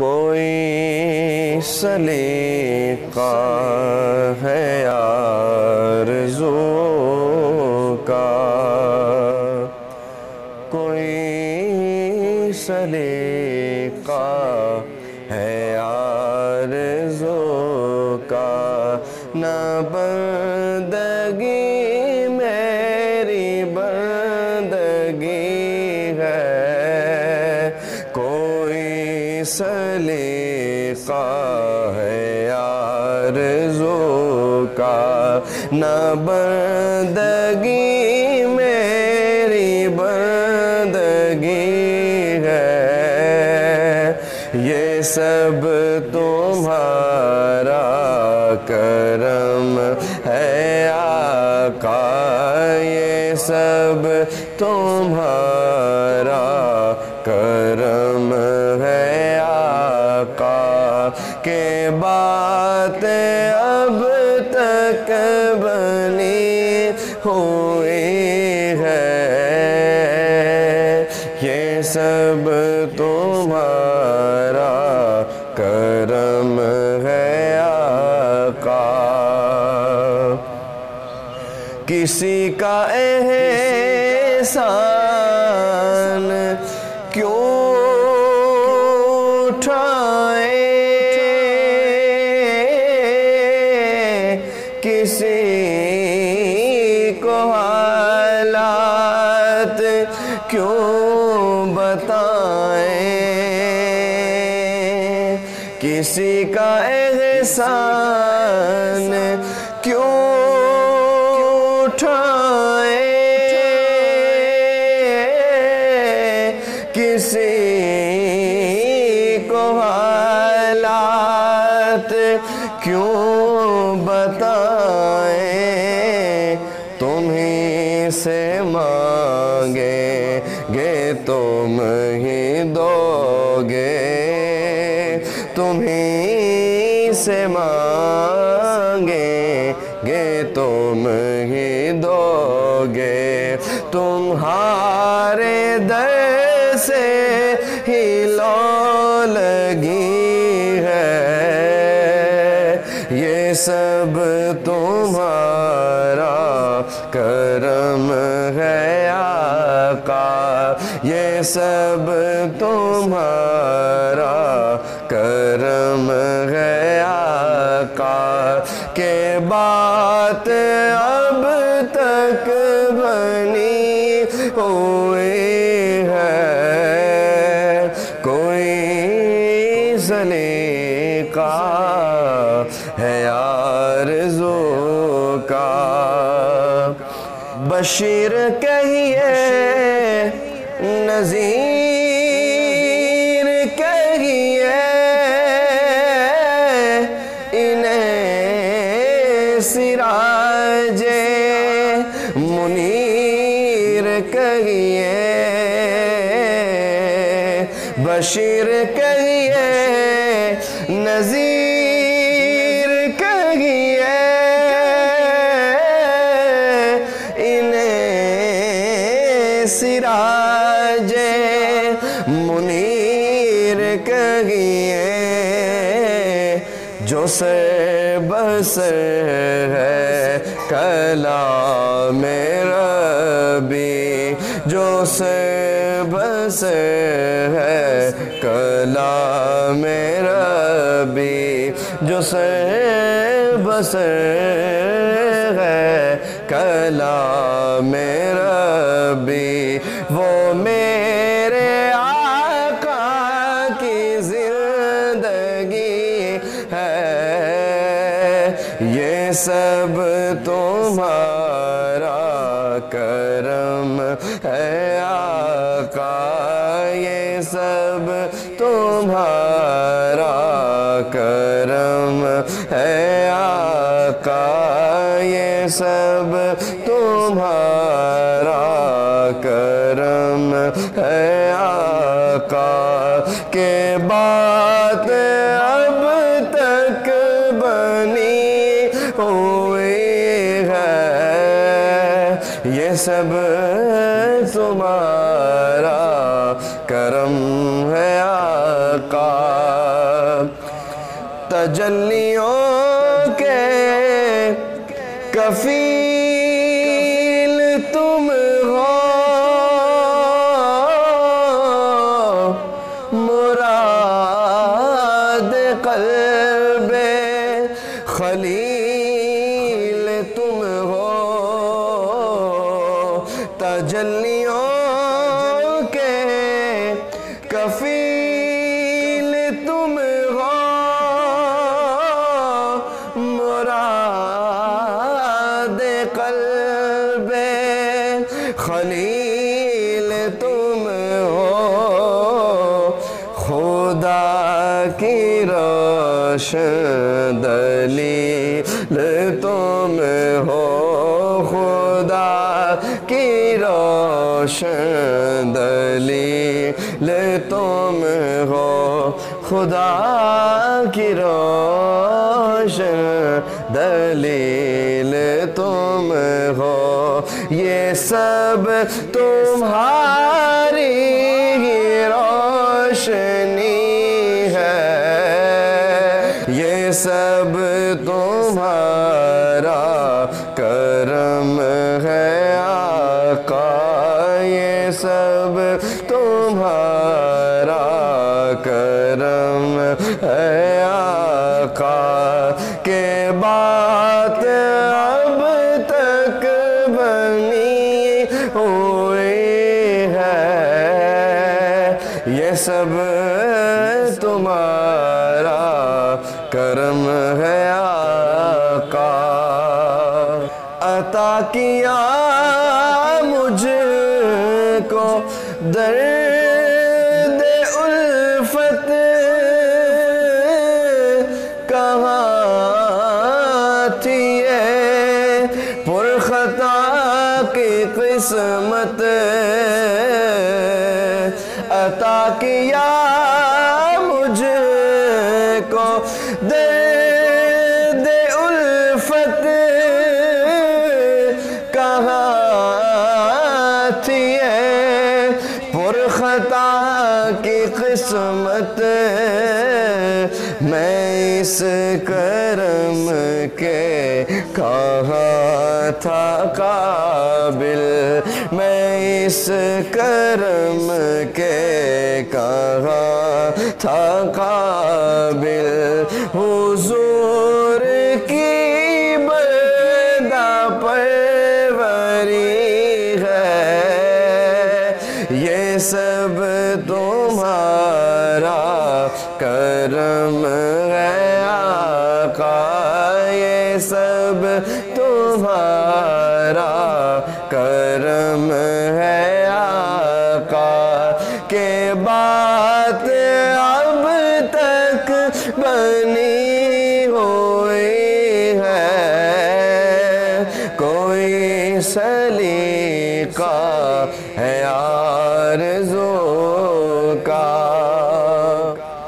کوئی سلیقہ ہے آرزو کا، کوئی سلیقہ ہے آرزو کا، نہ بندگی میری بندگی ہے، کوئی سلیقہ ہے آرزو کا، نہ بندگی میری بندگی ہے، یہ سب تمہارا کرم ہے آقا، یہ سب تمہارا کرم ہے آقا، کہ بات اب تک بنی ہوئی ہے، یہ سب تمہارا کرم ہے آقا۔ کسی کا احسان کیوں اٹھائیں، کسی کو حالات کیوں بتائیں، کسی کا احسان کیوں کسی کو حالات کیوں بتائیں، تمہیں سے مانگیں گے تم ہی دو گے، تمہیں سے مانگیں گے تم ہی دو گے، تمہارے در سے ہی لو لگی ہے، یہ سب تمہارا کرم ہے آقا، یہ سب تمہارا کرم ہے آقا، کہ بات اب تک بنی ہوئی ہے، کوئی سلیقہ ہے آرزو کا، بشیر کہیے نذیر کہیے، انہیں سراج منیر کہیے، بشیر کہیے نذیر کہیے، انہیں سراج منیر کہیے، جو سے بس ہے کلام ربی، جو سے بس ہے کلام ربی، جو سے بس ہے کلام ربی، وہ میرے آقا کی زندگی ہے، یہ سب تمہارا کرم ہے آقا، یہ سب تمہارا کرم ہے آقا، یہ سب تمہارا کرم ہے آقا، کہ بات اب تک بنی ہوئی ہے، یہ سب تمہارا کرم ہے آقا۔ تجلیوں کے کفیل تم ہو مراد قلب خلیل تم ہو تجلیوں کے کفیل تم ہو مراد قلب خلیل تم ہو خدا کی روشن دلیل تم ہو خدا کی روشن دلیل تم ہو خدا کی روشن دلیل تم ہو یہ سب تمہاری ہی روشنی ہے یہ سب تمہارا کرم ہے آقا یہ سب تمہارا کرم ہے آقا کہ بات اب تک بنی ہوئی ہے یہ سب تمہارا کرم ہے آقا عطا کیا مجھ کو درد الفت کہاں تھی یہ پرخطا کی قسمت عطا کیا مجھ کو درد الفت کہاں تھی یہ پرخطا کی قسمت میں اس کرم کے کہاں تھا قابل میں اس کرم کے کہاں تھا قابل حضور کی بندہ پروری ہے یہ سب تمہارا کرم ہے آقا یہ سب تمہارا کرم ہے آقا کہ بات اب تک بنی ہوئی ہے کوئی سلیقہ ہے آرزو کا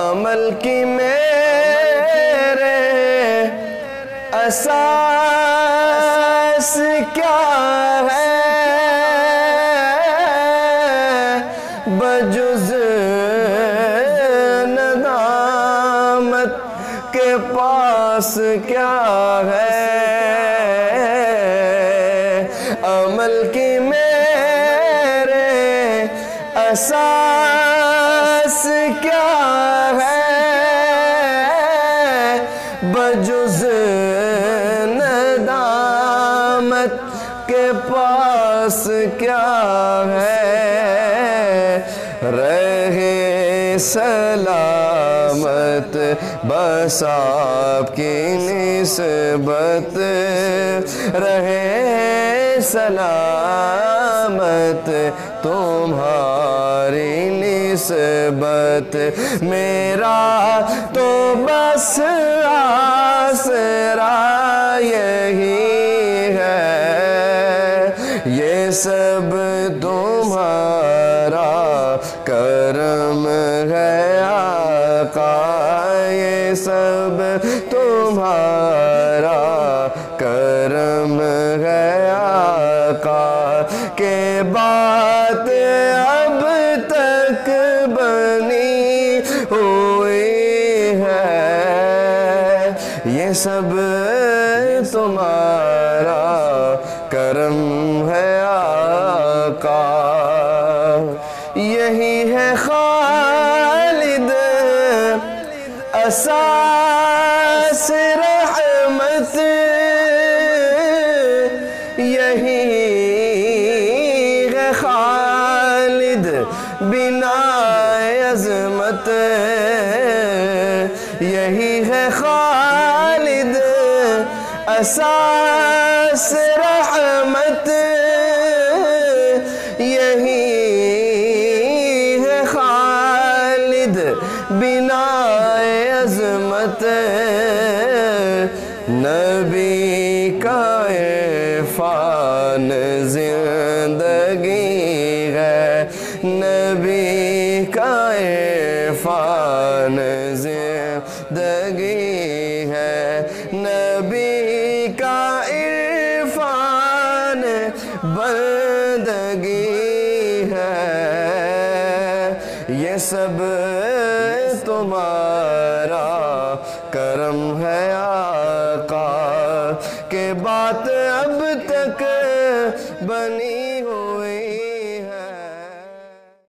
عمل کی میرے اساس کیا ہے بجز ندامت کے پاس کیا ہے عمل کی میرے اساس کیا ہے بجز ندامت کے پاس کیا ہے رہے سلامت بس آپ کی نسبت رہے سلامت تمہاری نسبت میرا تو بس آسرا یہی ہے یہ سب تمہارا کرم ہے آقا یہ سب تمہارا کرم ہے آقا کہ بات اب تک بنی ہوئی ہے یہ سب تمہارا کرم ہے آقا، یہی ہے خالد اساس رحمت، یہی ہے خالد بنا عظمت، یہی ہے خالد اساس رحمت، یہی ہے خالد بنا عظمت، نبی کا عرفان زندگی ہے، نبی کا عرفان زندگی ہے، نبی کا عرفان بندگی ہے، یہ سب تمہارا کرم ہے آقا، کہ بات اب تک بنی